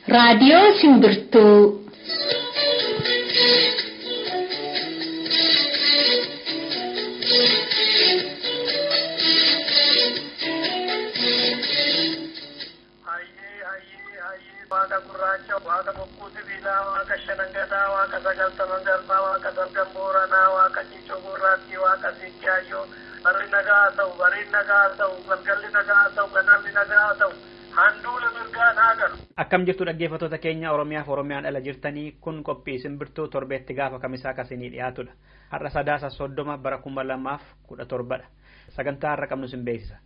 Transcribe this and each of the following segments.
Radio Simbirtuu. Waaqa gurraacha, waaqa bokkuu sibiilaa, waaqa shanangataa, waaqa sagaltaman garbaa, waaqa dargan booranaa, waaqa ciicoo gurraattii, waaqa siiqqaayyoo, barri nagaa ta'u, bariin nagaa ta'u, galgalli nagaa ta'u, ganamni nagaa ta'u, handuula mirgaa naa galu. Akkam jirtu dhaggeeffattoota keenya Oromiyaaf Oromiyaan ala jirtanii kun qophii Simbirtuu torbeetti gaafa kamisaa kasinii dhiyaatudha. Har'a Sadaasa 30 bara 2017dha. Sagantaa har'a qabnu sin beeksisa.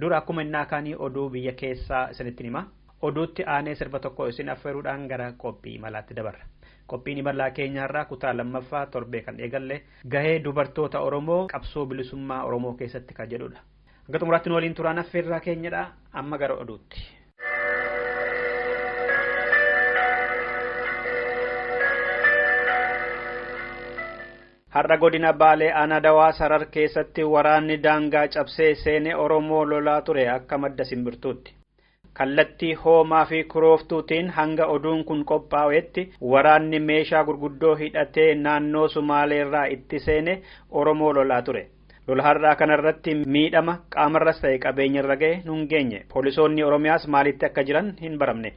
Dura akkuma innaa kaanii oduu biyya keessaa isinitti hima. Oduutti aanee sirba tokko isin affeeruudhaan gara qophii imalaatti dabarra. Qophiin imalaa keenya har'aa kutaa lammaffaa torbee kan eegalle gahee dubartoota Oromoo qabsoo bilisummaa Oromoo keessatti kan jedhudha. Hanga xumuraatti waliin turaan affeerraa keenyadha. Amma gara oduutti. Har'a godina Baalee aanaa Dawaa Sarar keessatti waraanni daangaa cabsee seenee Oromoo lolaa ture akka madda Simbirtuutti. Kallattii hoomaa fi kurooftuutiin hanga oduun kun qophaa'etti waraanni meeshaa gurguddoo hidhatee naannoo Sumaaleerraa itti seene Oromoo lolaa ture. Lola har'aa kanarratti miidhama qaamarras ta'e qabeenyarra ga'e nun geenye. Poolisoonni Oromiyaas maalitti akka jiran hin baramne.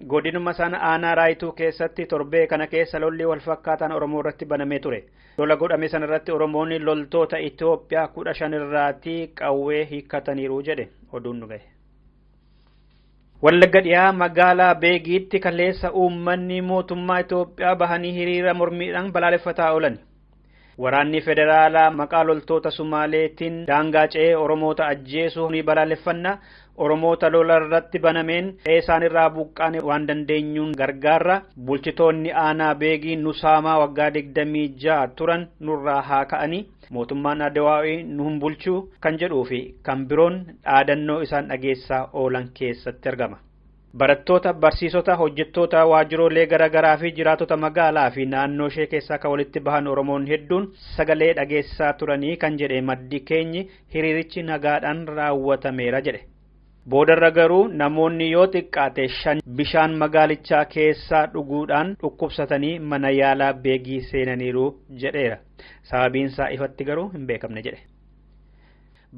Godinuma sana aanaa Raayituu keessatti torbee kana keessa lolli wal fakkaataan Oromoo irratti banamee ture. Lola godhame sanarratti Oromoonni loltoota Itoophiyaa 15 irraatii qawwee hiikkataniiru jedhe oduun nu ga'e. Wallagga dhiyaa magaalaa Beegiitti kaleessa uummanni mootummaa Itoophiyaa bahanii hiriira mormiidhaan balaaleffataa oolan. Waraanni federaalaa maqaa loltoota Sumaaleetiin daangaa ce'ee Oromoota ajjeesuu ni balaaleffanna. Oromoota lola irratti banameen isaan irraa buqqaan waan dandeenyuun gargaarra. Bulchitoonni aanaa Beegii nusaamaa waggaa 26 turan nurraa haa ka'anii. Mootummaan Adwaa'ii nuun bulchuu kan jedhuu fi kan biroon dhaadannoo isaan dhageessaa oolan keessatti argama. Barattoota, barsiisota, hojjettoota waajjiroolee garaagaraa fi jiraatota magaalaa fi naannoo ishee keessaa kan walitti bahan Oromoon hedduun sagalee dhageessaa turanii kan jedhe maddi keenyi hiriirichi nagaadhaan raawwatameera jedhe. Boodarra garuu namoonni yoo xiqqaate 5 bishaan magaalichaa keessaa dhuguudhaan dhukkubsatanii mana yaalaa Beegii seenaniiru jedheera. Sababiinsaa ifatti garuu hin beekamne jedhe.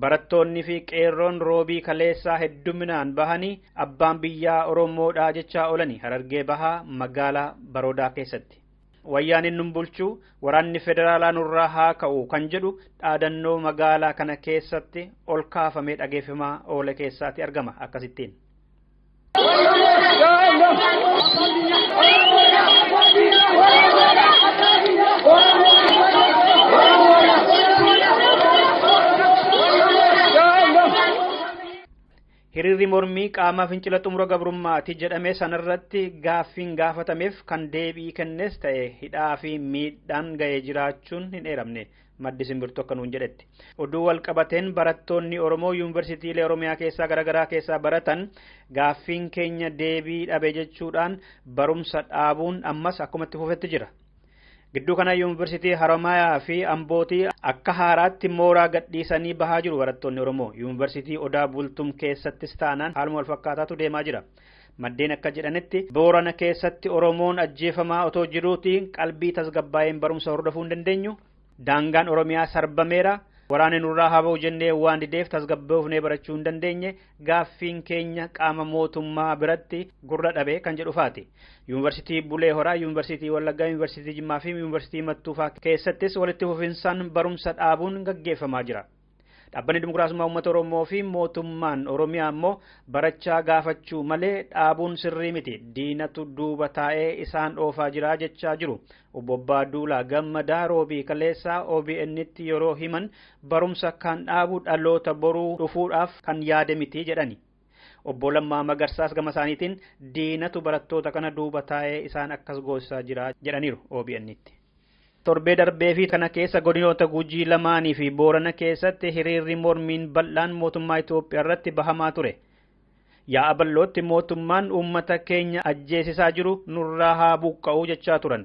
Barattoonni fi qeerroon roobii kaleessaa hedduminaan bahanii abbaan biyyaa Oromoodhaa jechaa oolanii Harargee bahaa magaalaa Baroodaa keessatti. Wayyaaniin nun bulchuu waraanni federaalaa nurraa haa ka'u kan jedhu dhaadannoo magaalaa kana keessatti ol kaafamee dhageeffamaa oole keessaatti argama akkasittiin. Hiriirri mormii qaama fincila xumura gabrummaati jedhamee sanarratti gaaffiin gaafatameef kan deebii kennes ta'e hidhaa fi miidhaan ga'ee jiraachuun hin eeramne maddi Simbirtuu akka nuun jedhetti. Oduu wal qabateen barattoonni Oromoo yuunivarsiitiilee Oromiyaa keessaa garaagaraa keessaa baratan gaaffiin keenya deebii dhabe jechuudhaan barumsa dhaabuun ammas akkumatti fufetti jira. Gidduu kana yuunivarsiitii Haramayaa fi Ambootii akka haaraatti mooraa gadhiisanii bahaa jiru barattoonni Oromoo. Yuunivarsiitii Odaa Bultum keessattis taanaan haaluma wal fakkaataatu deemaa jira. Maddeen akka jedhanitti Boorana keessatti Oromoon ajjeefamaa otoo jiruuti qalbii tasgabbaa'een barumsa hordofuu hin dandeenyu. Daangaan Oromiyaa sarbameera. Waraanni nurraa haa ba'u jennee waan dideef tasgabboofnee barachuu hin dandeenye gaaffiin keenya qaama mootummaa biratti gurra dhabe kan jedhu faati. Yuunivarsiitii Bulee Horaa, Yuunivarsiitii Wallaggaa, Yuunivarsiitii Jimmaa fi Yuunivarsiitii Mattuufaa keessattis walitti fufinsaan barumsa dhaabuun gaggeeffamaa jira. Dhaabbanni Dimokiraasummaa Uummata Oromoo fi mootummaan Oromiyaa immoo barachaa gaafachuu malee dhaabuun sirrii miti. Diinatu duuba taa'ee isaan oofaa jira jechaa jiru. Obbo Baaduulaa Gammadaa roobii kaleessaa OBN'tti yeroo himan barumsa kan dhaabu dhaloota boruu dhufuudhaaf kan yaade miti jedhani. Obbo Lammaa Magarsaas gama isaaniitiin diinatu barattoota kana duuba taa'ee isaan akkas goosisaa jira jedhaniiru OBN'tti. Torbee darbee fi kana keessa godinoota Gujii lamaanii fi Boorana keessatti hiriirri mormiin bal'aan mootummaa Itoophiyaa irratti bahamaa ture. Yaa ballootti mootummaan uummata keenya ajjeesisaa jiru nurraa haa buqqa'u jechaa turan.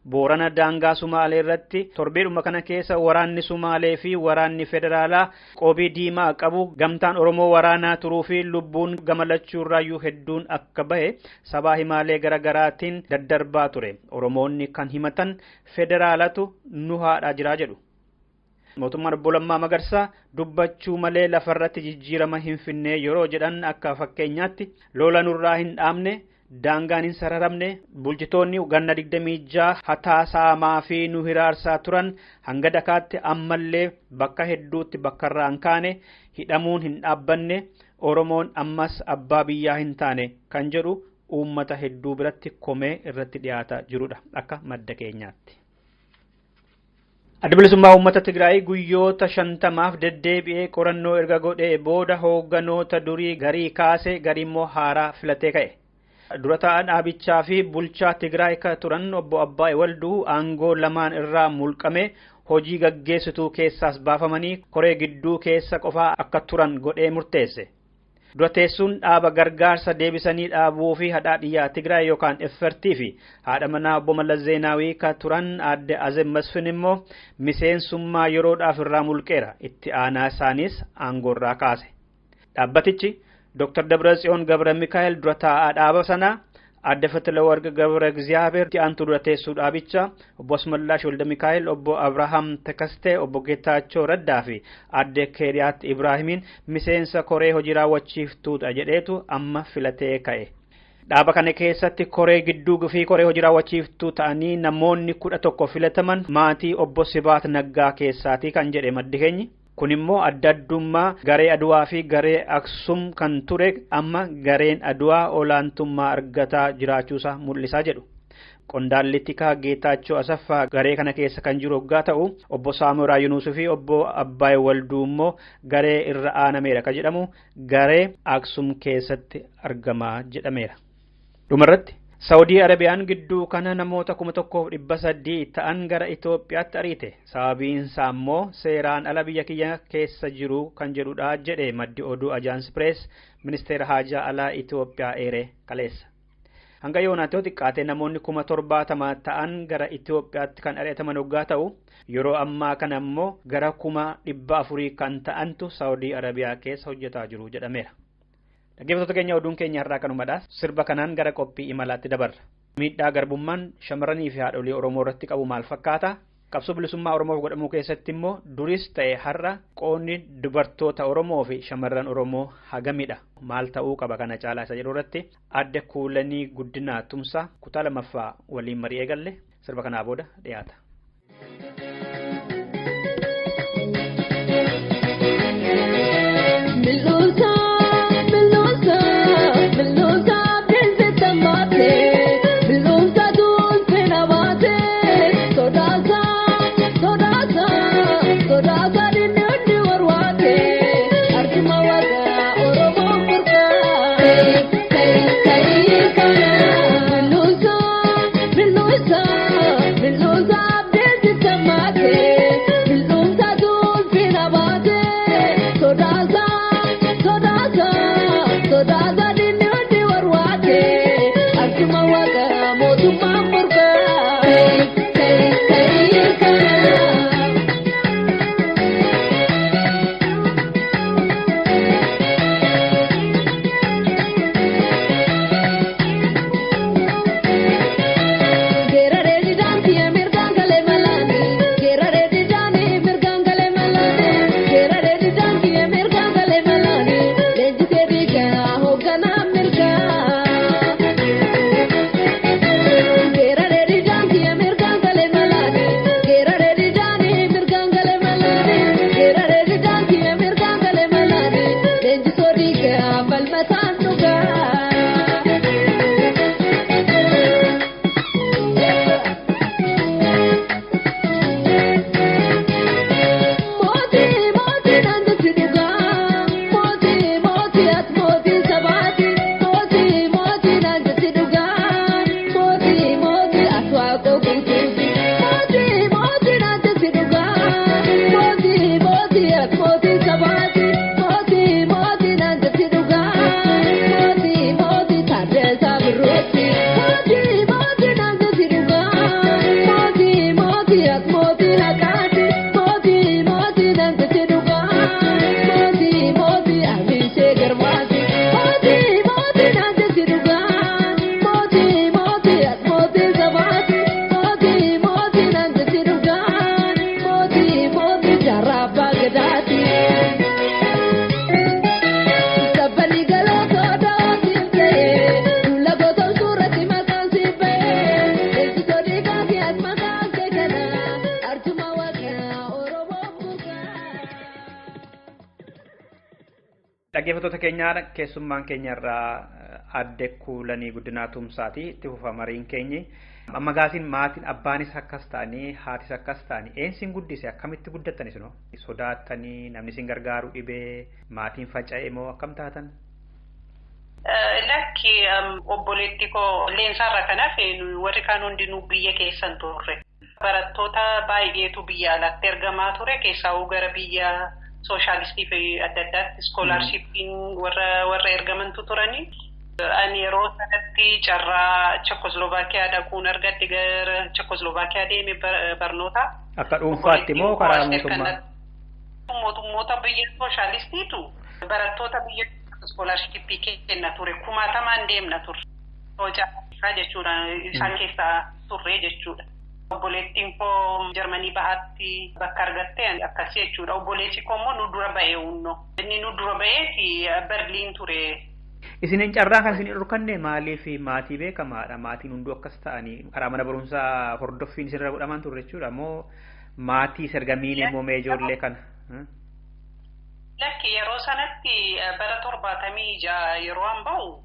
Boorana daangaa Sumaalee irratti torbeedhuma kana keessa waraanni Sumaalee fi waraanni federaalaa qoobii diimaa qabu gamtaan Oromoo waraanaa turuu fi lubbuun gamalachuurraayyuu hedduun akka bahe sabaa himaalee garagaraatiin daddarbaa ture. Oromoonni kan himatan federaalatu nu haadhaa jira jedhu. Mootummaan Obbo Lammaa Magarsaa dubbachuu malee lafarratti jijjiirama hin finne yeroo jedhan akka fakkeenyaatti lola nurraa hin dhaamne daangaan hin sararamne bulchitoonni ganna 26 hataasamaa fi nu hiraarsaa turan hanga dakaatti ammallee bakka hedduutti bakkarraa hin kaane hidhamuun hin dhaabbanne Oromoon ammas abbaa biyyaa hin taane kan jedhu uummata hedduu biratti komee irratti dhiyaata jirudha akka madda keenyaatti. Adda bilisummaa uummata Tigraay guyyoota 50 deddeebi'ee qorannoo erga godhee booda hoogganoota durii garii kaase garii immoo haaraa filatee ka'e. Dura ta'an dhaabichaa fi bulchaa Tigraay ka turan obbo Abbaay Walduu aangoo lamaan irraa mulqame hojii gaggeessituu keessaas baafamanii koree gidduu keessa qofaa akka turan godhee murteesse. Dura teessuun dhaaba gargaarsa deebisanii dhaabuu fi hadhaadhiyyaa Tigraay yookaan FRT fi haadha manaa obbo Mallas Zeenaawii ka turan aadde Azem Masfin immoo miseensummaa yeroodhaaf irraa mulqeera. Itti aanaa isaanis aangoorraa kaase. Dhaabbatichi Dr. Dabratsiyoon Gabra Mikaa'el dura taa'aa dhaaba sanaa adde Fetleworq Gabra Egziyaabeer aantu dura teessuu dhaabicha obbo Asmallash Walda Mikaa'el obbo Abrahaam Takaste obbo Geetaachoo Raddaa fi adde Keeriyaat Ibraahimiin miseensa koree hojii raawwachiiftuudha jedheetu amma filatee ka'e. Dhaaba kana keessatti koree gidduu fi koree hojii raawwachiiftuu ta'anii namoonni 11 filataman maatii obbo Sibaat Naggaa keessaati kan jedhe maddi keenyi. Kun immoo adda addummaa garee Aduwaa fi garee Aksum kan ture amma gareen Aduwaa olaantummaa argataa jiraachuusaa mul'isaa jedhu. Qondaalli tikaa Geetaachoo Asaffaa garee kana keessa kan jiru hoggaa ta'u obbo Saamuraa Yunuusuu fi obbo Abbaay Walduu immoo garee irra aanameera ka jedhamu garee Aksum keessatti argamaa jedhameera. Dhumarratti Saudi Arabiyaan gidduu kana namoota 1,300 ta'an gara Itoophiyaatti ariite. Sababiin isaa immoo seeraan ala biyya kiyya keessa jiru kan jedhudha jedhe maddi oduu Ajaans Press ministeera haajaa alaa Itoophiyaa eeree kaleessa. Hanga yoonaatti xiqqaate namoonni 70,000 ta'an gara Itoophiyaatti kan ari'ataman hoggaa ta'u yeroo ammaa kana immoo gara 400,000 kan ta'antu Saudi Arabiyaa keessa hojjetaa jiru jedhameera. Dhaggeeffattoota keenya oduun keenya har'aa kanumadha. Sirba kanaan gara qophii imalaatti dabarra. Miidhaa garbummaan shamarranii fi haadholii Oromoo irratti qabu maal fakkaata? Qabsoo bilisummaa Oromoof godhamu keessatti immoo duris ta'e har'a qoonni dubartoota Oromoo fi shamarran Oromoo hagamidha. Maal ta'uu qaba kana caalaa isa jedhu irratti adda Kuulanii Guddinaa Tumsaa kutaa 2ffaa waliin marii eegalle sirba kanaa booda dhiyaata. Milusa, Dhaggeeffattoota keenyaa keessummaan keenyarraa adde Kuulanii Guddinaa Tumsaati itti fufa mariin keenyi. Magaasiin maatiin abbaanis akkas ta'anii haatis akkas ta'anii eensiin guddise akkamitti guddattanis no? Sodaattanii namni isin gargaaru dhibee maatiin faca'e moo akkam taatan? Lakki obboleetti koo leensaarra kanaaf warri kaan hundinuu biyya keessan turre. Barattoota baay'eetu biyya alatti ergamaa ture keessaa gara biyya sooshaalistii fi adda addaatti iskoolaarshiippiin warra ergamantu turanii. Ani yeroo sanatti carraa Chekoslovaakiyaa dhaquun argadde gara Chekoslovaakiyaa deeme barnoota. Akka dhuunfaatti moo karaa mootummaa? Mootummoota biyya sooshaalistiitu barattoota biyya iskoolaarshiippii kenna ture. 1000 deemna ture. Hojaa jechuudha isaan keessaa turre jechuudha. Obboleettiin koo Jarmanii bahaatti bakka argatte akkasii jechuudha. Obboleessi koo immoo nu dura ba'ee unno. Inni nu dura ba'eeti Berliin ture. Isinin carraa kan isin dhorkanne maaliif maatii beekamaadha? Maatiin hunduu akkas ta'anii karaa mana barumsaa hordoffiin isinirra godhaman turre jechuudha moo maatii sergamiin moo ijoollee kana? Lakki yeroo sanatti bara 76 yeroo an ba'u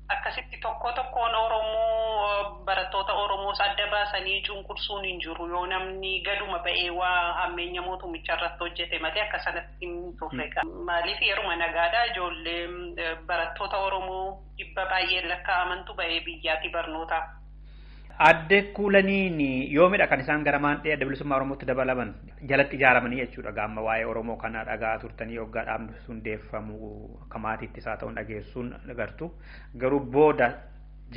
akkasitti tokkoon Oromoo barattoota Oromoos adda baasanii cunqursuun hin jiru yoo namni gaduma ba'ee waa hammeenya mootummicha irratti hojjete malee akka sanatti hin turre. Maaliif yeruma nagaadhaa ijoollee barattoota Oromoo 100 lakkaa'amantu ba'ee biyyaatti barnoota. Adde Kuulaniin yoomidha kan isaan gara maandhee adda bilisummaa Oromootti dabalaman jalatti ijaaramanii jechuudha gaamma waa'ee Oromoo kana dhagaa turtanii waggaa dhaabni hundeeffamu akka maatiitti isaa ta'uun dhageessuun agartu garuu booda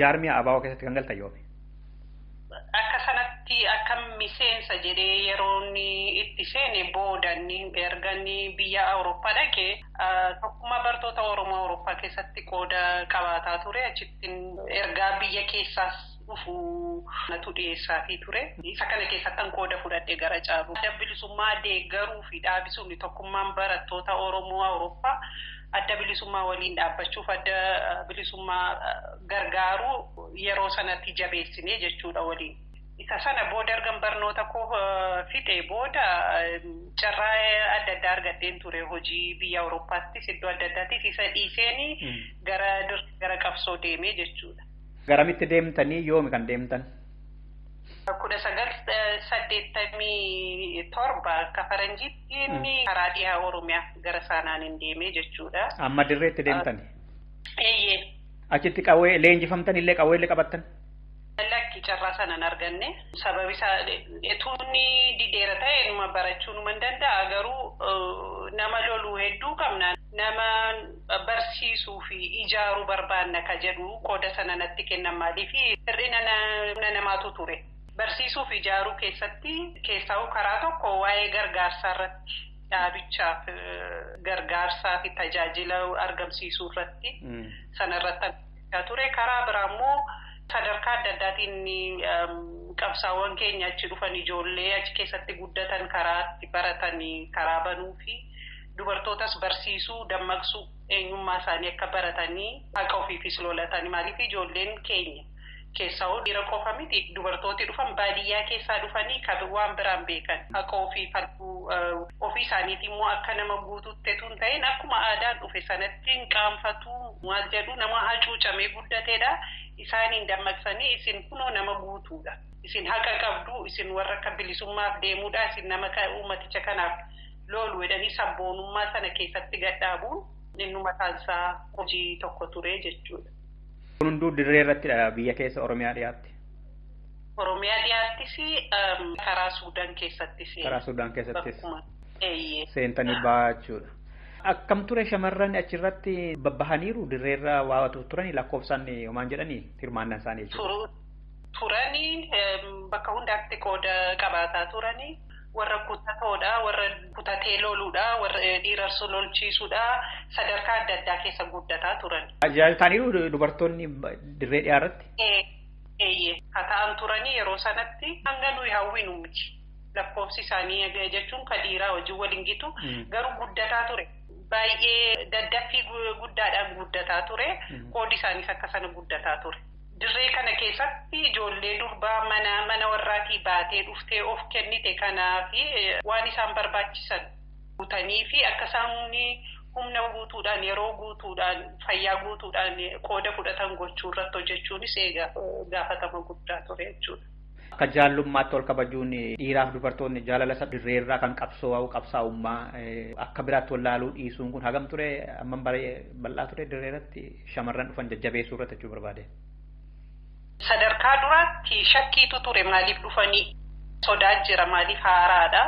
jaarmiyaa abaawoo keessatti kan galtan yoomi? Akka sanatti akka miseensa jedhee yeroon itti seene boodanni erganni biyya Awurooppaa dhaqee tokkummaa bartoota Oromoo Awurooppaa keessatti qooda qabaataa ture achittiin ergaa biyya keessaas dhufuu natu dhiyeessaatii ture. Isa kana keessatti qooda fudhadhee gara caalu. Adda bilisummaa deeggaruu fi dhaabisuun tokkummaan barattoota Oromoo Awurooppaa adda bilisummaa waliin dhaabbachuuf adda bilisummaa gargaaruu yeroo sanatti jabeessinee jechuudha waliin. Isa sana booda ergan barnoota koo fixee booda carraa adda addaa argadheen ture hojii biyya Awurooppaattis iddoo adda addaattis isa dhiiseeni gara qabsoo deemee jechuudha. Garamitti deemtanii yoomi kan deemtan? 1987 akka faranjiitti inni karaa dhihaa Oromiyaa gara saanaan hin deemee jechuudha. Amma dirreetti deemtani? Eeyyee. Achitti qawwee leenjifamtan illee qawweellee qabattan? Lakki carraa sanan arganne sababi isaa etuunni dideera ta'e numa barachuun numa danda'a garuu nama loluu hedduu qabna nama barsiisuu fi ijaaruu barbaanna ka jedhu qooda sana natti kennan maaliif hir'ina namaatu ture. Barsiisuu fi ijaaruu keessaa karaa tokko waa'ee gargaarsaa irratti dhaabichaaf gargaarsaa fi tajaajila argamsiisuu irratti sanarratti ture. Karaa biraa immoo sadarkaa adda addaatiin qabsaawwan keenya achi dhufan ijoollee achi keessatti guddatan karaatti baratanii karaa banuu fi dubartootas barsiisuu dammaqsuu eenyummaa isaanii akka baratanii haqa ofiifis lolatanii maaliif ijoolleen keenya keessaa dhiira qofa miti dubartooti dhufan baadiyyaa keessaa dhufanii kan waan biraan beekan haqa ofii falmuu ofii isaaniitii immoo akka nama guututti tun ta'in akkuma aadaan dhufe sanatti qaanfatuu maal jedhu nama hacuucamee guddateedha. Isaaniin dammaqsanii isin kunoo nama guutuudha. Isin haqa qabdu, isin warra akka bilisummaaf deemuudha, isin nama uummaticha kanaaf loolu jedhanii sabboonummaa sana keessatti gadhaabuun inni mataan isaa hojii tokko ture jechuudha. Kun hunduu dirree irrattidha biyya keessa Oromiyaa dhiyaatti? Oromiyaa dhiyaattis karaa Suudaan keessattis. Karaa Suudaan keessattis. Seentanii baachuudha. Akkam ture shamarran achirratti babbahaniiru dirreerra waa turani lakkoofsaan homaan jedhanii hirmaannaan isaanii jechuudha. turanii bakka hundaatti qooda qabaataa turanii warra kutatoodha warra kutatee loluudha warra dhiirarsu lolchiisuudha sadarkaa adda addaa keessa guddataa turan. Ajaa'ibtaniiru dubartoonni dirree dhiyaarratti? Haa ta'an turanii yeroo sanatti hanga nuyi hawwinu miti. Lakkoofsi isaanii jechuun kan dhiiraa wajjin waliin gitu garuu guddataa ture. Baay'ee daddaffii guddaadhaan guddataa ture. Qoodi isaaniis akka sana guddataa ture. Dirree kana keessatti ijoollee durbaa mana warraatii baatee dhuftee of kennite kanaafi waan isaan barbaachisan guutanii fi akka isaan humna guutuudhaan yeroo guutuudhaan fayyaa guutuudhaan qooda fudhatan gochuu irratti hojjechuunis gaafatama guddaa ture jechuudha. Akka jaallummaatti ol kabajuun dhiiraaf dubartoonni jaalala isa dirreerraa kan qabsaa'ummaa akka biraatti wallaaluu dhiisuun kun hagam ture amman bal'aa ture dirreerratti shamarran dhufan jajjabeessuu irratti jechuu barbaade. Sadarkaa duraatti shakkiitu ture maaliif dhufanii sodaa jira maaliif haaraadha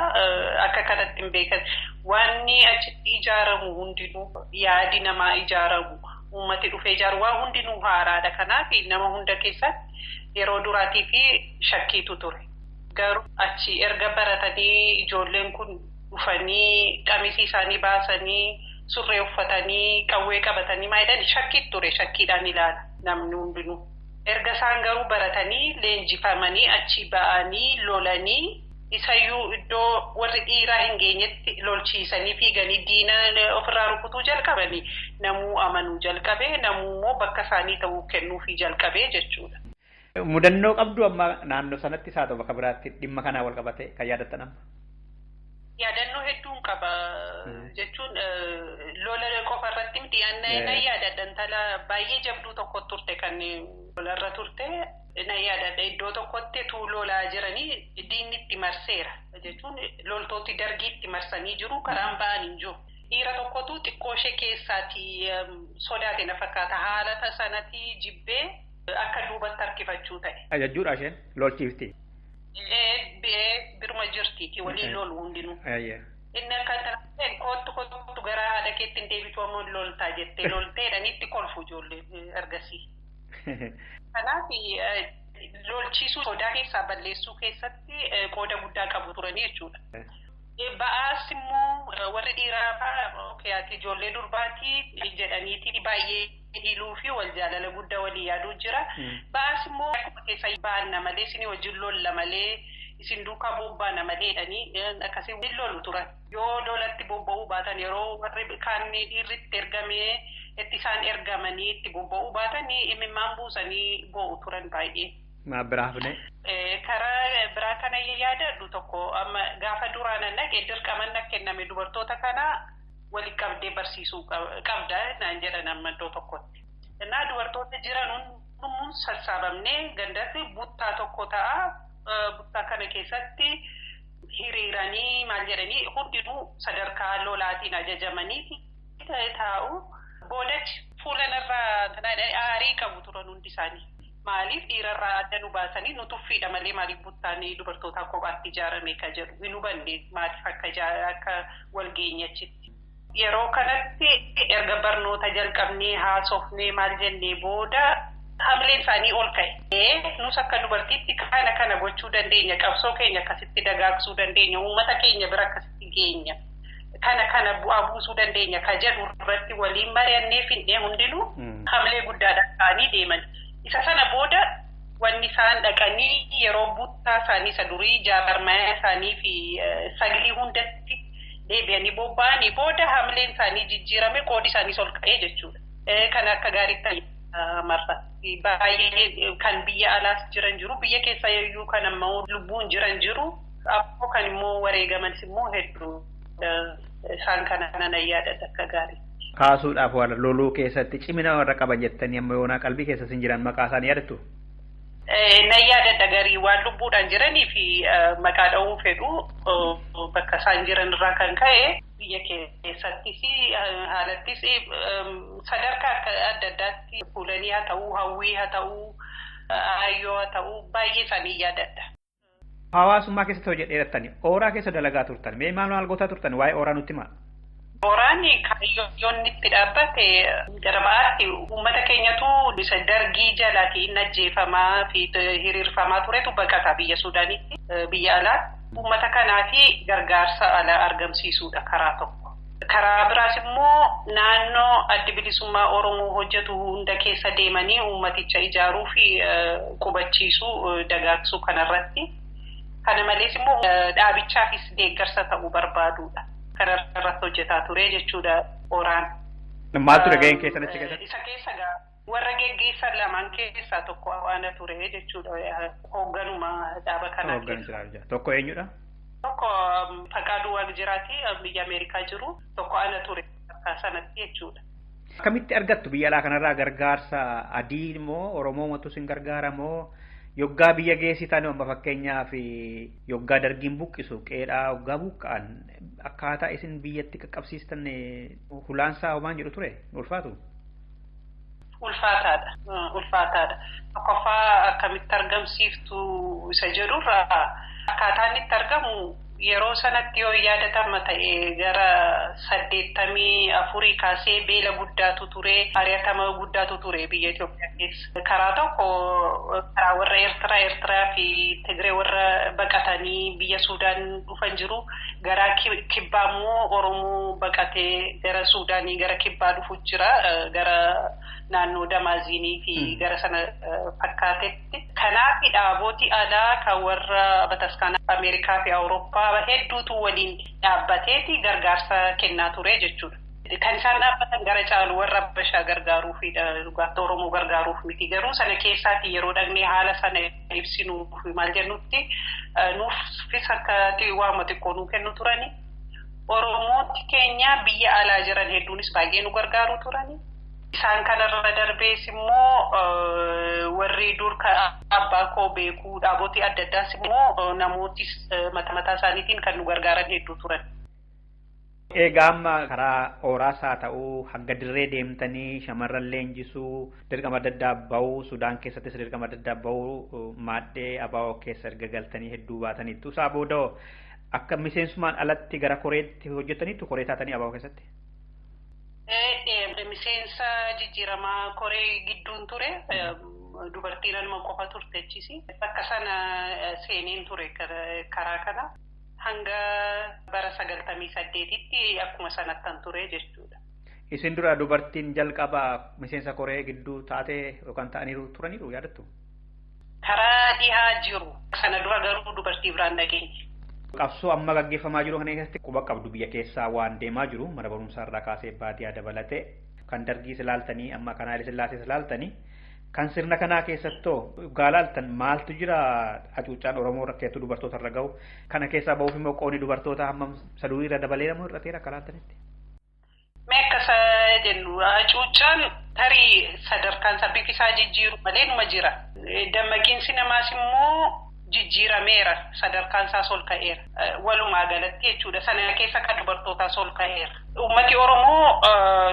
akka kanatti hin beekan wanni achitti ijaaramu hundinuu yaadi namaa ijaaramu uummati dhufee ijaaru waan hundinuu haaraadha kanaaf nama hunda keessatti yeroo duraatii fi shakkiitu ture garuu achi erga baratanii ijoolleen kun dhufanii qamisii isaanii baasanii surree uffatanii qawwee qabatanii maayidhaan shakkiitu ture shakkiidhaan ilaala namni hundinuu. Erga isaan garuu baratanii leenjifamanii achi ba'anii lolanii isayyuu iddoo warri dhiiraa hin geenyetti lolchiisanii fiiganii diina ofirraa rukutuu jalqabanii namuu amanuu jalqabee namuu immoo bakka isaanii ta'uu kennuufii jalqabee jechuudha. Mudannoo qabdu amma naannoo sanatti isaa ta'u bakka biraatti dhimma kanaa wal qabate kan yaadattan amma? Yaadannoo hedduun qaba jechuun lola qofa irratti miti na yaadadha intala baay'ee jabduu tokko turte kan lolarra turte na yaadadha iddoo tokkotti lolaa jiranii diinni itti marseera jechuun loltooti dargii itti marsanii jiru karaan ba'an hin jiru. Dhiira tokkotu xiqqoo ishee keessaati sodaate na fakkaata haala sanatti jibbee akka duubatti harkifachuu ta'e. Ajajjuudha isheen lolchiifti. Biruma jirtiiti waliin lolu hundinuu. Inni akka ta'e kottu gara haadha keetti hin deebitu ammoo loltaa jettee lolteedhaan itti kolfu ijoollee ergasii. Kanaaf lolchiisuu sodaa keessaa balleessuu keessatti qooda guddaa qabu turanii jechuudha. Ba'aas immoo warri dhiiraa ijoollee durbaatii jedhaniiti baay'ee hidhuu fi wal jaalala guddaa walii yaaduu jira. Ba'aas immoo keessa baanna malee isin wajjin lolla malee isin duukaa bobba'ana maleedhanii akkasii waliin lolu turan. Yoo lolatti bobba'uu baatan yeroo warri kaan dhiirritti ergamee itti isaan ergamanii itti bobba'uu baatanii imimmaan buusanii boo'u turan baay'ee. Maabiraafne. Karaa biraa kana yaadadhu tokko amma gaafa duraan naqee dirqaman kenname dubartoota kana waliin qabdee barsiisuu qabda naan jedhan amma iddoo tokkotti. Innaa dubartoota jiran hundumuu sassaabamnee gandatti buttaa tokko ta'a buttaa kana keessatti hiriiranii maal jedhanii hundinuu sadarkaa lolaatiin ajajamanii taa'u boodatti fuulanarraa aarii qabu turan hundi isaanii. Maaliif dhiirarraa adda nu baasanii nu tuffiidha malee maaliif buttaanii dubartootaa kophaatti ijaarame ka jedhu hin hubanne maaliif akka wal geenyachitti. Yeroo kanatti erga barnoota jalqabnee haasofnee maal jennee booda hamileen isaanii ol ka'e. Nus akka dubartiitti kana gochuu dandeenya qabsoo keenya akkasitti dagaagsuu dandeenya uummata keenya bira akkasitti geenya. Kana bu'aa buusuu dandeenya ka jedhu irratti waliin mari'annee finnee hundinuu hamilee guddaadhaan ta'anii deeman. Isa sana booda wanni isaan dhaqanii yeroo buttaa isaanii isa durii jaarmayaa isaanii fi saglii hundatti deebi'anii bobba'anii booda hamileen isaanii jijjiirame qoodi isaanii ol ka'ee jechuudha. Kan akka gaariitti marra. Baay'ee kan biyya alaas jiran jiru biyya keessa iyyuu kan ammoo lubbuun jiran jiru ammoo kan immoo wareegamanis immoo hedduu isaan kana nan yaadadha akka gaarii. Kaasuudhaaf warra loluu keessatti cimina warra qaban jettanii amma yoonaa qalbii keessa sin jiran maqaa isaanii yaadattu? Na yaadadha garii waan lubbuudhaan jiranii fi maqaa dha'uu fedhu bakka isaan jiran irraa kan ka'e biyya keessattis haalattis sadarkaa adda addaatti fuulanii haa ta'uu hawwii haa ta'uu aayyoo haa ta'uu baay'ee isaanii yaadadha. Hawaasummaa keessatti hojii dheerattanii ooraa keessa dalagaa turtan mee maal gootaa turtan waa'ee ooraa nutti himaa? Boraani kaayyoon itti dhaabbate gara ba'aatti uummata keenyatu isa dargii jalaatii najjeefamaa fi hiriirfamaa turetu baqata biyya Suudaanitti biyya alaa. Uummata kanaafi gargaarsa alaa argamsiisuudha karaa tokko. Karaa biraas immoo naannoo adda bilisummaa Oromoo hojjetu hunda keessa deemanii uummaticha ijaaruu fi qubachiisuu dagaagsuu kanarratti. Kana malees immoo dhaabichaafis deeggarsa ta'uu barbaaduudha. Kanarratti hojjetaa ture jechuudha Oraan. Maaltu dhaga'een keessan achi keessatti? Isa keessa warra geggeessan lamaan keessaa tokko waan ture jechuudha. Hoogganuma dhaaba kanaa keessa. Tokko eenyudha? Tokko Faqaaduu Waaqjiraati biyya Ameerikaa jiru. Tokko ana ture sanatti jechuudha. Akkamitti argattu biyya alaa kanarraa gargaarsa adii immoo Oromoo matu sin gargaara moo yoggaa biyya geessitan amma fakkeenyaaf yoggaa dargiin buqqisu qeedhaa yoggaa buqqa'an akkaataa isin biyyatti qaqqabsiistan hulaansaa homaan jedhu ture ulfaatu? Ulfaataadha. Tokkoffaa akkamitti argamsiiftu isa jedhurraa akkaataan itti argamu yeroo sanatti yoo yaadatama ta'e gara 84 kaasee beela guddaatu ture, ari'atama guddaatu ture biyya Itoophiyaa keessa. Karaa tokko karaa warra Eertiraa fi Tigree warra baqatanii biyya Suudaan dhufan jiru. Gara kibbaa immoo Oromoo baqatee gara Suudaanii gara kibbaa dhufu jira. Gara naannoo Damaaziinii fi gara sana fakkaatetti. Kanaaf dhaabooti alaa kan warra bataskaana Ameerikaa fi Awurooppaa hedduutu waliin dhaabbateeti gargaarsa kennaa ture jechuudha. Kan isaan dhaabbatan gara caalu warra Habashaa gargaaruuf dhugaatti Oromoo gargaaruuf miti. Garuu sana keessaati yeroo dhaqnee haala sana ibsinuuf maal jennutti nuufis akka waama xiqqoo nuu kennu turani. Oromooti keenya biyya alaa jiran hedduunis baay'ee nu gargaaru turani. Isaan kanarra darbees immoo warri dur abbaa koo beekuu dhaabotii adda addaas immoo namootis mataa isaaniitiin kan nu gargaaran hedduu turan. Egaa amma karaa Oraasaa ta'uu hanga dirree deemtanii shamarran leenjisuu dirqama adda addaa bahuu Sudaan keessattis dirqama adda addaa bahuu maaddee abaa'oo keessa erga galtanii hedduu baataniitu isaa booda akka miseensumaan alatti gara koreetti hojjetaniitu koree taatanii abaa'oo keessatti? Miseensa jijjiiramaa koree gidduun ture dubartiin anuma qofa turtechisi akka sana seeneen ture karaa kana hanga bara 98tti akkuma sanattan ture jechuudha. Isin dura dubartiin jalqaba miseensa koree gidduu taatee yookaan ta'aniiru turaniiru yaadattu? Karaa dhihaa jiru sana dura garuu dubartii biraan dhageenye. Qabsoo amma gaggeeffamaa jiru kana keessatti quba qabdu biyya keessaa waan deemaa jiru mana barumsaa irraa kaasee baadiyyaa dabalatee kan dargiis ilaaltanii amma kan Haayile Sillaasees ilaaltanii kan sirna kanaa keessattoo gaalaaltan maaltu jira hacuuccaan Oromoo rakkeetu dubartoota irra ga'u kana keessaa bahuuf immoo qoonni dubartoota hammam saduu irra dabalee namoo irrateera akka laaltanitti. Mee akkasa jennu hacuuccaan tarii sadarkaan sabbiifisaa jijjiiru malee numa jira. Dammaqiinsi namaas immoo jijjiirameera sadarkaan isaas ol ka'eera walumaa galatti jechuudha sana keessa kan dubartootaas ol ka'eera. Uummati Oromoo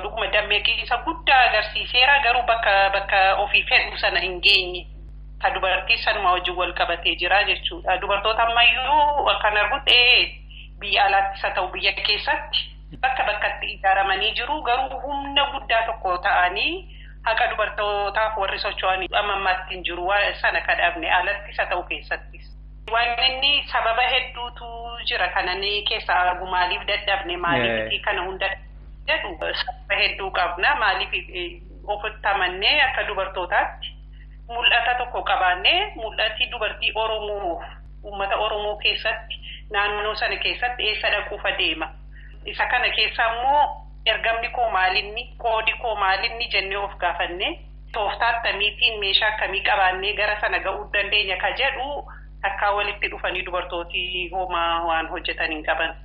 dhuguma dammaqiinsa guddaa agarsiiseera garuu bakka ofii fedhu sana hin geenye kan dubartii sanuma wajjin wal qabatee jira jechuudha. Dubartoota ammayyuu kan argutti biyya alaattis haa ta'u biyya keessatti bakkatti ijaaramanii jiru garuu humna guddaa tokko ta'anii haqa dubartootaaf warri socho'anii ammaatti hin jiru sana kadhabne alattis haa ta'u keessattis. Waan inni sababa hedduutu jira kananii keessa argu maaliif dadhabne maaliif kana hunda jedhu sababa hedduu qabna maaliif ofitti amannee akka dubartootaatti mul'ata tokko qabaannee mul'ati dubartii Oromoo uummata Oromoo keessatti naannoo sana keessatti eessa dhaquuf adeema. Isa kana keessaa immoo ergamni koo maalinni qoodi koo maalinni jennee of gaafannee tooftaa akkamiitiin meeshaa akkamii qabaannee gara sana ga'uu dandeenya ka jedhu akka walitti dhufanii dubartooti homaa waan hojjetan hin qaban.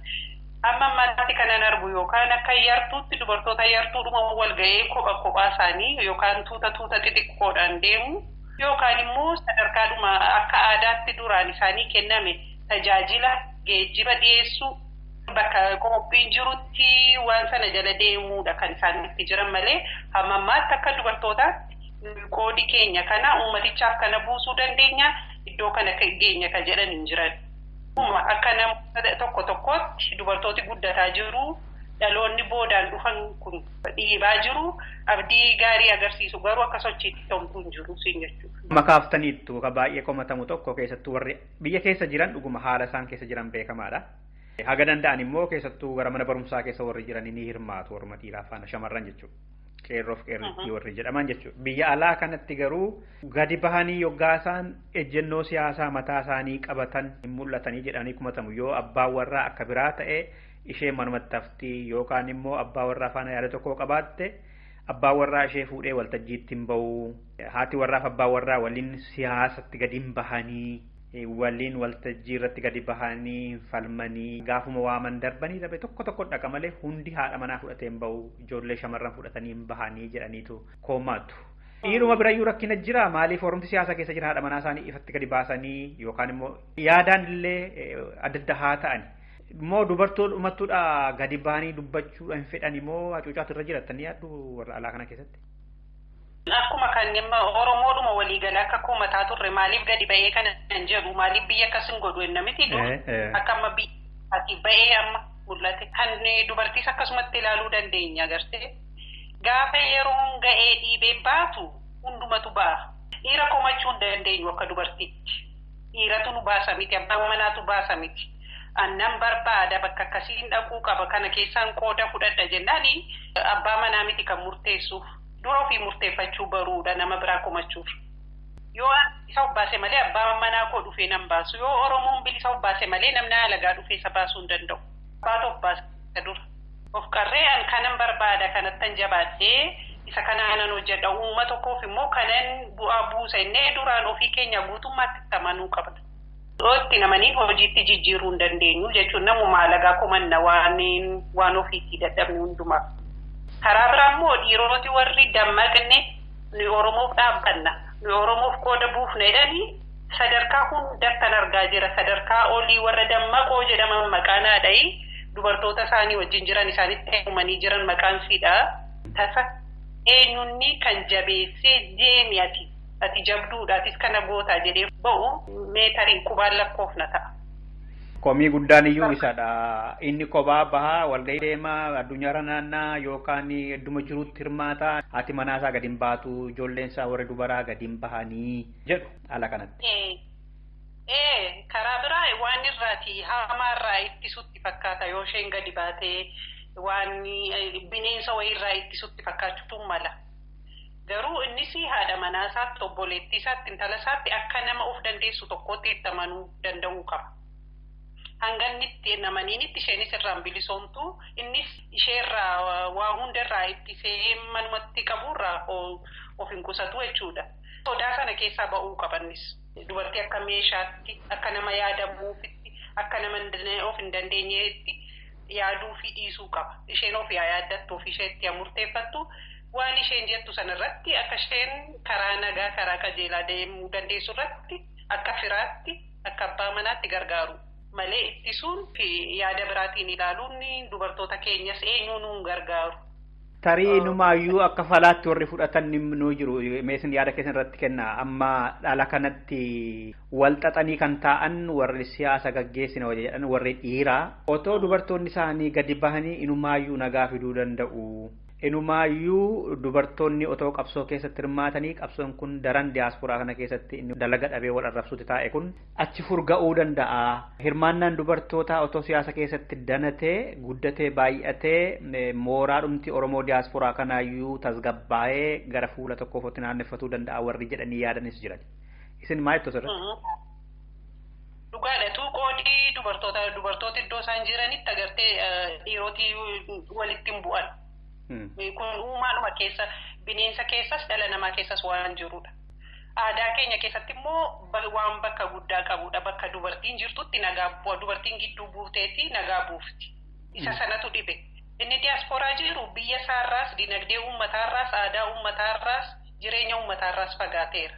Amma ammaatti kanan argu yookaan akka yartuutti dubartoota yartuudhuma wal ga'ee kophaa isaanii yookaan tuuta xixiqqoodhaan deemu yookaan immoo sadarkaadhuma akka aadaatti duraan isaanii kenname tajaajila geejjiba dhiyeessuu bakka qophiin jirutti waan sana jala deemuudha kan isaan itti jiran malee amma ammaatti akka dubartootaatti qoodi keenya kana ummatichaaf kana buusuu dandeenya iddoo kana geenya ka jedhan hin jiran. Akka nama tokko tokkotti dubartooti guddataa jiru dhaloonni boodaan dhufan kun dhiibaa jiru abdii gaarii agarsiisu garuu akka sochiitti ta'utu hin jiru siin jechuudha. Makaaftaniittu ka baay'ee komatamu tokko keessattuu warri biyya keessa jiran dhuguma haala isaan keessa jiran beekamaadha. Haga danda'an immoo keessattuu gara mana barumsaa keessa warri jiran ni hirmaatu warra dhiiraa faana shamarran jechuudha. Qeerroof qeerrittii warri jedhaman jechuudha. Biyya alaa kanatti garuu gadi bahanii yoggaa isaan ejjennoo siyaasaa mataa isaanii qabatan hin mul'atanii jedhanii komatamu yoo abbaan warraa akka biraa ta'e ishee manumatti haftii yookaan immoo abbaa warraa faana yaada tokko qabaatte abbaan warraa ishee fuudhee waltajjiitti hin bahu. Haati warraaf abbaan warraa waliin siyaasatti gadi hin bahanii waliin waltajjii irratti gadi bahanii falmanii gaafuma waaman darbanii dhabe tokko dhaqa malee hundi haadha manaa fudhatee hin bahu ijoollee shamarran fudhatanii hin bahanii jedhaniitu koomaatu. Dhiiruma birayyuu rakkina jira maaliif oromti siyaasa keessa jira haadha manaa isaanii ifatti gadi baasanii yookaan immoo yaadaan illee adda adda haa ta'ani. Immoo dubartoota gadi bahanii dubbachuudhaan fedhan immoo hacuucaatu irra jiraatanii yaaddu warra alaa kana keessatti. Akkuma kan Oromoodhuma waliigalaa akka koomataa turre maaliif gadi ba'ee kana hin jedhu maaliif biyya akkas hin godhu ennamiti akka amma biyya ba'ee amma mul'ate kan dubartiis akkasumatti ilaaluu dandeenya agartee gaafa yeroon ga'ee dhiibee baatu hundumatu ba'a. Dhiira komachuu hin dandeenyu akka dubartiitti. Dhiiratu nu baasa miti abbaan manaatu baasa miti. Annan barbaada bakka akkasiin dhaquu qaba kana keessaan qooda fudhadha jennaani abbaa manaa miti kan murteessuuf. Dura ofii murteeffachuu baruudha nama biraa komachuuf. Yoo isa obbaase malee abbaan manaa koo dhufee nan baasu. Yoo Oromoon bilisa obbaase malee namni alagaa dhufee isa baasuu hin danda'u. Abbaatu obbaase dura. Of qarree kanan barbaada kanattan jabaadhee isa kanaanan hojjedha. Uummata tokkoof immoo kanan bu'aa buusa innee duraan ofii keenya guutummaatti itti amanuu qabna. Itti namanii hojiitti jijjiiruu hin dandeenyu jechuun namuma alagaa komanna waan ofiitti dadhabne hundumaa. Karaa biraa immoo dhiiroti warri dammaqne ni Oromoof dhaabbanna. Ni Oromoof qooda buufna jedhanii sadarkaa hundattan argaa jira. Sadarkaa olii warra dammaqoo jedhaman maqaan haadhayi dubartoota isaanii wajjin jiran isaanitti heerumanii jiran maqaan siidha. Tasa eenyunni kan jabeessee deemi ati jabduudhaatis kana gootaa jedhee ba'u meetariin qubaan lakkoofna ta'a. Komii guddaan iyyuu isadha. Inni kophaa bahaa walgahii deemaa addunyaarra naannaa yookaan idduma jirutti hirmaata haati manaasaa gadi hin baatu ijoolleen isaa warri dubaraa gadi hin bahanii jedhu haala kanatti. Karaa biraa waan irraati hamaarraa ittisutti fakkaata yoo isheen gadi baatee waan bineensa wayiirraa ittisutti fakkaachuu mala. Garuu innis haadha manaasaatti obboleettii isaatti intala isaatti akka nama of dandeessu tokkotti itti amanuu danda'uu qaba. Hangannitti namaniinitti isheenis irraan bilisoomtu innis isheerraa waa hundarraa ittisee manumatti qaburraa of hin qusatu jechuudha. Sodaa sana keessaa ba'uu qabannis dubartii akka meeshaatti akka nama yaadamuufitti akka nama of hin dandeenyeetti yaaduu fi dhiisuu qaba. Isheen of yaaddattu of isheetti murteeffattu waan isheen jettu sanarratti akka isheen karaa nagaa karaa qajeelaa deemuu dandeessu irratti akka firaatti akka abbaa manaatti gargaaru. Malee ittisuun fi yaada biraatiin ilaaluun dubartoota keenyas eenyuun nu gargaaru. Tarii numaayyuu akka falaatti warri fudhatan nu jiru meesin yaada keessan irratti kenna amma dhala kanatti wal xaxanii kan ta'an warri siyaasa gaggeessina jedhan warri dhiiraa otoo dubartoonni isaanii gadi bahanii inumaayyuu nagaa fiduu danda'u. Inumaayyuu dubartoonni otoo qabsoo keessatti hirmaatanii qabsoon kun daran diiyaasporaa kana keessatti inni dalaga dhabee wal arrabsuutti taa'e kun achi furga'uu danda'a. Hirmaannaan dubartootaa otoo siyaasa keessatti danatee guddatee baay'atee mooraadhumti Oromoo diiyaasporaa kanaayyuu tasgabbaa'ee gara fuula tokkootti naannefatuu danda'a warri jedhanii yaadanis jiran. Isin maal jettu asirratti? Dhugaadha qoodii dubartoota iddoo isaan jiranitti agartee dhiiroti walitti hin bu'an. Kun uumaadhuma keessa bineensa keessas dhala namaa keessas waan jirudha. Aadaa keenya keessatti immoo waan bakka guddaa qabudha. Bakka dubartiin jirtutti nagaa bu'a. Dubartiin gidduu buuteetti nagaa buufti. Isa sanatu dhibe. Inni diiyaasporaa jiru biyya isaarraas dinagdee uummataarraas aadaa uummataarraas jireenya uummataarraas fagaateera.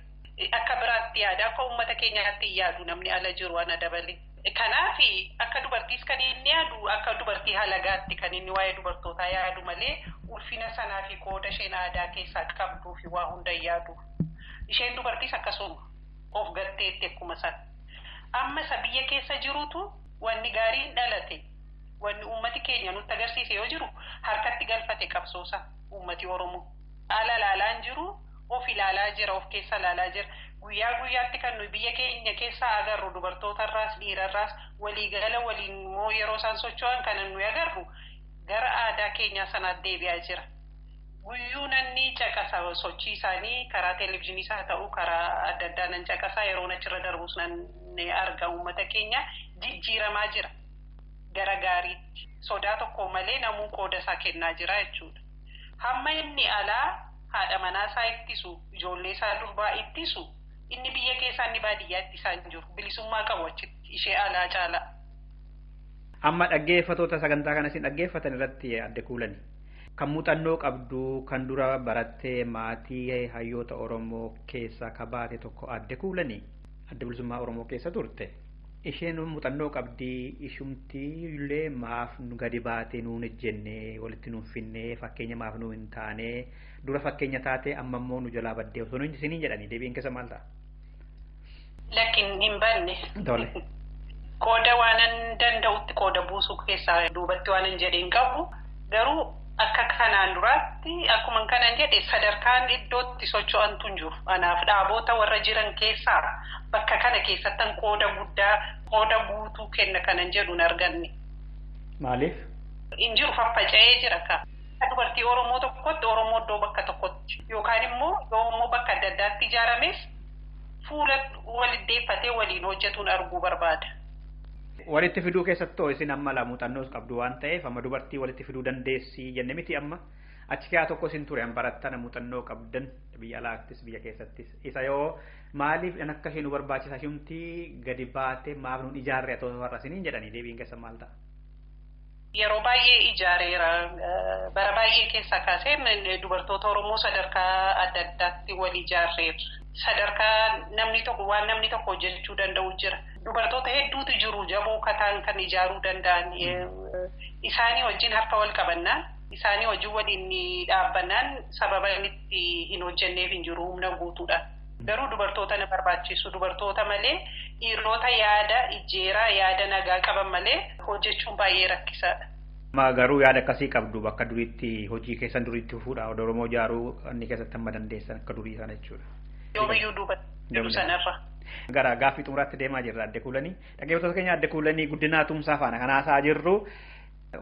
Akka biraatti yaada akka uummata keenyaatti yaadu namni ala jiru ana dabale. Kanaafi akka dubartiis kan inni yaadu akka dubartii halagaatti kan inni waa'ee dubartootaa yaadu malee ulfina sanaa fi qooda isheen aadaa keessaa qabduu fi waa hunda yaadu. Isheen dubartiis akkasuma of gatteetti akkuma sana. Amma isa biyya keessa jirutu wanni gaariin dhalate wanni uummati keenya nutti agarsiise yoo jiru harkatti galfate qabsoosa uummati Oromoo. Ala laalaan jiru of ilaalaa jira of keessa laalaa jira. Guyyaa guyyaatti kan nuyi biyya keenya keessa agarru dubartootarraas dhiirarraas waliigala waliin immoo yeroo isaan socho'an kan nuyi agarru gara aadaa keenyaa sanaatti deebi'aa jira. Guyyuu nanni caqasa sochii isaanii karaa televezyiinii haa ta'u karaa adda addaa nan caqasaa yeroo achirra darbus nan arga uummata keenya jijjiiramaa jira. Gara gaariitti sodaa tokko malee namuu qooda isaa kennaa jira jechuudha. Hamma inni alaa haadha manaa isaa ittisu ijoollee isaa durbaa ittisu inni biyya keessaa inni baadiyyaatti isaan jiru bilisummaa qabu achitti ishee alaa caala. Amma dhaggeeffatoota sagantaa kana isin dhaggeeffatan irratti adde kuulani. Kan muuxannoo qabdu kan dura barattee maatii hayyoota Oromoo keessa kabaate tokko adde kuulani. Adda bilisummaa Oromoo keessa turte. Isheen muuxannoo qabdii ishumtii illee maaf nu gadi baatee nuun ejjennee walitti nuun finnee fakkeenya maaf nu hin taane dura fakkeenya taate amma immoo nu jalaa baddee osoo nuun isiniin jedhanii deebiin keessa maal ta'a? Lakkin hin banne. Tole. Qooda waanan danda'utti qooda buusuu keessaa duubatti waanan jedheen qabu garuu akka kanaan duraatti akkuma kanan jedhe sadarkaan iddootti socho'antu hin jiru. Anaaf dhaaboota warra jiran keessaa bakka kana keessattan qooda guddaa qooda guutuu kenna kanan jedhu hin arganne. Maaliif? Hin jiru faffaca'ee jira ka. Dubartii Oromoo tokkotti Oromoo iddoo bakka tokkotti yookaan immoo Oromoo bakka adda addaatti ijaarames fuula waliddeeffatee waliin hojjetuun arguu barbaada. Walitti fiduu keessatti isin amma la muuxannoos qabdu waan ta'eef amma dubartii walitti fiduu dandeessii jenne miti amma achi keessaa tokko isin ture barattana muuxannoo qabdan biyya alaattis biyya keessattis isa yoo maaliif akka isheen nu barbaachisa shumtii gadi baate maaf nuun ijaarre atoo warra isiniin jedhanii deebiin keessa maal ta'a? Yeroo baay'ee ijaareera bara baay'ee keessaa kaasee dubartoota Oromoo sadarkaa adda addaatti wal ijaarreera. Sadarkaa namni tokko waan namni tokko hojjechuu danda'u jira. Dubartoota hedduutu jiru jaboo kataan kan ijaaruu danda'an isaanii wajjin harka wal qabannaan isaanii wajjin waliin dhaabbannaan sababa itti hin hojjenneef hin jiru humna guutuudha. Garuu dubartoota na barbaachisu dubartoota malee dhiirota yaada ijjeeraa yaada nagaa qaban malee hojjechuun baay'ee rakkisaadha. Ma garuu yaada akkasii qabdu bakka duriitti hojii keessan duriitti fufuudha Oromoo ijaaruu inni keessatti amma dandeessan akka durii sana jechuudha. Yoomiyyuu duuba jiru sanarra. Gara gaaffii xumuraatti deemaa jirra adde kuulanii. Dhaggeeffattoota keenya adde kuulanii guddinaa tumsaa faana kan haasaa jirru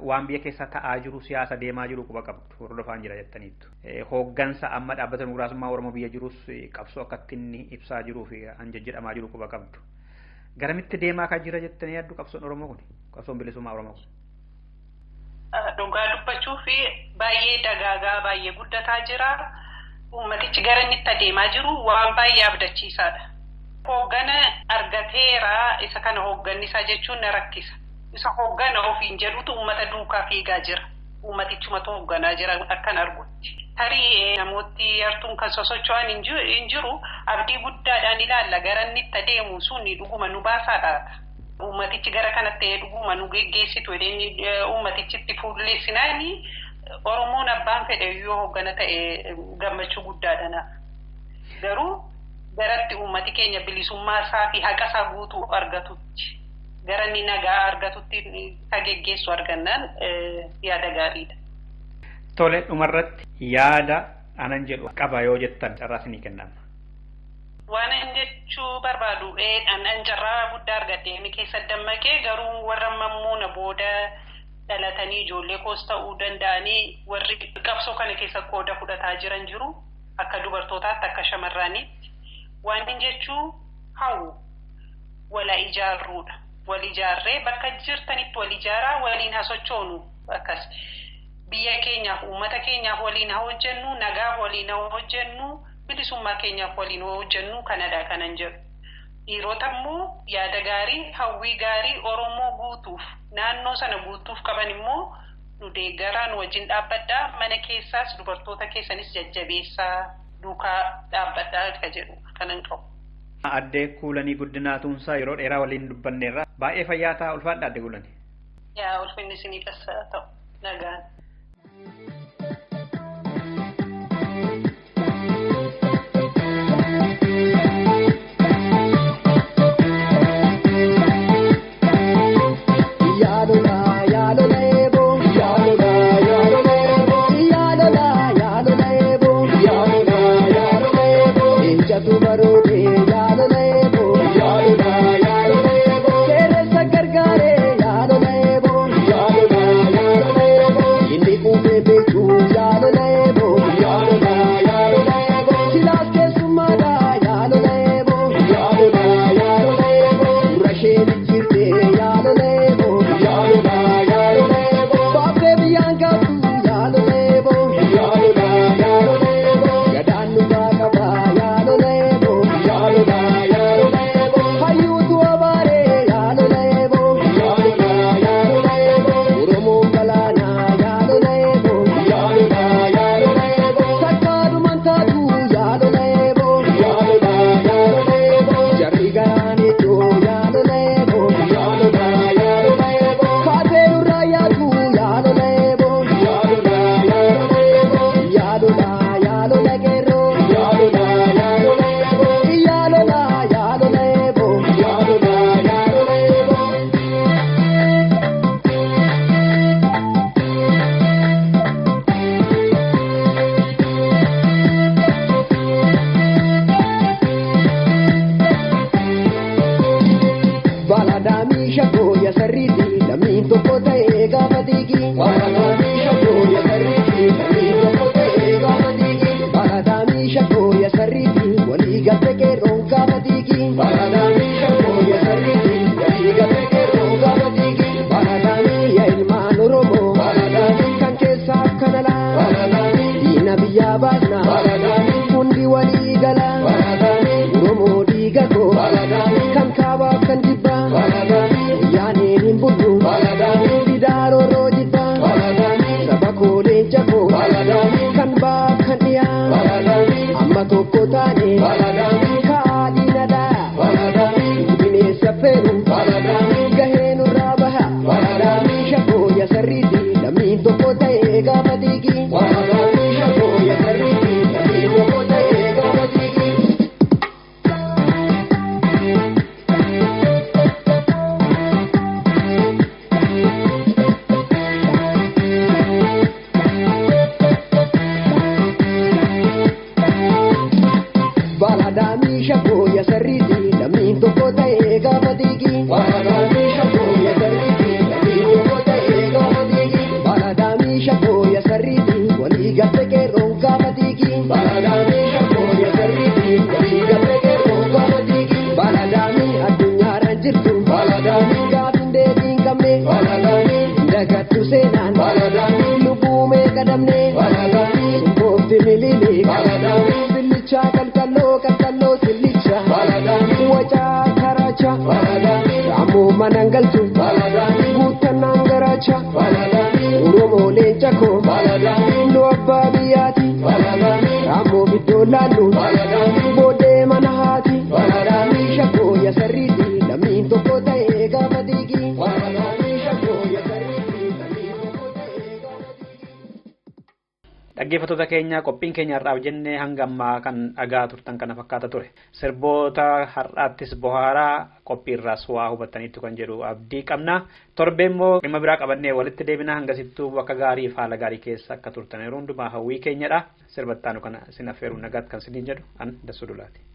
waan biyya keessa ta'aa jiru siyaasa deemaa jiru quba qabdu hordofaan jira jettaniittu. Hooggansa amma dhaabbata dimokiraasummaa Oromoo biyya jirus qabsoo akkatti inni ibsaa jiruu fi jedhamaa jiru quba qabdu. Garamitti deemaa kan jira jettanii yaaddu qabsoon Oromoo kun qabsoon bilisummaa Oromoo kun? Dhugaa dubbachuu fi baay'ee dagaagaa baay'ee guddataa jira. Uummatichi gara inni itti adeemaa jiru waan baay'ee abdachiisaadha. Hooggana argateera isa kana hooggannisaa jechuun na rakkisa. Isa hooggana ofiin jedhutu uummata duukaa fiigaa jira. Uummatichumatu hoogganaa jira akkan argutti. Tarii namooti yartuun kan sosocho'an hin jiru abdii guddaadhaan ilaalla gara inni itti adeemu suni dhuguma nu baasaadha. Uummatichi gara kanatti dhuguma nu geggeessitu uummatichi itti fuulleessinaani Oromoon abbaan fedhe yoo hooggana ta'e gammachuu guddaadha. Garuu garatti uummati keenya bilisummaa isaa fi haqa isaa guutuu argatutti gara inni nagaa argatutti ka geggeessu argannaan yaada gaariidha. Tole dhumarratti yaada anan jedhu qaba yoo jettan carraa isinii kennama. Waan an jechuu barbaadu anan carraa guddaa argadhee keessa dammaqee garuu warra mammuuna booda dhalatanii ijoollee koos ta'uu danda'anii warri qabsoo kana keessa qooda fudhataa jiran jiru akka dubartootaatti akka shamarraniitti waan jechuu hawwu wala ijaarruudha. Wal ijaarree bakka jirtanitti wal ijaaraa waliin haa sochoonu akkas biyya keenyaaf uummata keenyaaf waliin haa hojjennu nagaaf waliin haa hojjennu bilisummaa keenyaaf waliin haa hojjennu kanadha kanan jedhu. Dhiirota immoo yaada gaarii hawwii gaarii Oromoo guutuuf naannoo sana guutuuf qaban immoo nu deeggaraan wajjin dhaabbadhaa mana keessaas dubartoota keessanis jajjabeessaa duukaa dhaabbadhaa akka jedhu kanan qabu. Adde kuulanii guddinaa tumsaa yeroo dheeraa waliin dubbanneerra baay'ee fayyaa ta'a ulfaadha adde kuulanii. Yaa ulfinni isinii qasa ta'u nagaan. Yaalolaa lammiin tokko ta'ee gaafa diigi baradamii shakkoo ya sarriitti lammiin tokko ta'ee gaafa diigi baradamii shakkoo ya sarriitti walii galte qeerroon gaafa diigi baradamii shakkoo ya sarriitti walii galte qeerroon gaafa diigi baradamii ya ilmaan Oromoo baradamii kan keessaa akkana laa baradamii diina biyyaa baasna baradamii hundi walii gala baradamii Oromoo dhiiga koo baradamii kan kaabaaf kan jibbaa baradamii yaaneen hin bullu baradamii didaaroo roojita baradamii saba koo leenca koo baradamii kan baaf kan dhiyaa baradamii amma tokko taane baradamii kaadhii nadaa baradamii bineensa feenu baradamii gahee nurraa baha baradamii shakkoo ya sarriitti lammiin tokko ta'ee gaafa diigi baradamii shakkoo ya sarriitti lammiin tokko ta'ee gaafa diigi. Baradamii shakkoo ya sarriitti lammiin tokko ta'ee gaafa diigi baradamii shakkoo ya sarriitti lammiin tokko ta'ee gaafa diigi baradamii shakkoo ya sarriitti walii galte qeerroon gaafa diigi baradamii shakkoo ya sarriitti walii galte qeerroon gaafa diigi baradamii addunyaarran jirtu baradamii gaafin deebiin qabne baradamii dagattu seenaan baradamii lubbuu meeqa dhabne baradamii simboofti miliili baradamii sillichaa kalkalloo kalkalloo sillicha baradamii wacaa karacha baradamii ammoo manan galtu baradamii guuttannaan garacha baradamii Oromoo leenca koo baradamii nu abbaa biyyaati baradamii ammoo biddoo laallu baradamii booddee mana haati baradamii shakkoo ya sarriitti lammiin tokko ta'ee gaafa diigi baradamii shakkoo ya sarriitti lammiin tokko ta'ee gaafa diigi. Dhaggeeffattoota keenya qophiin keenya har'aaf jennee hanga ammaa kan dhagaa turtan kana fakkaata ture. Sirboota har'aattis bohaaraa qophiirraas waa hubattaniitu kan jedhu abdii qabna. Torbee immoo dhimma biraa qabannee walitti deebina hangasittuu bakka gaarii fi haala gaarii keessa akka turtan yeroo hundumaa hawwii keenyadha. Sirbattaanu kana isin affeeruun nagaatti kan isiniin jedhu an Dassuu Dulaati.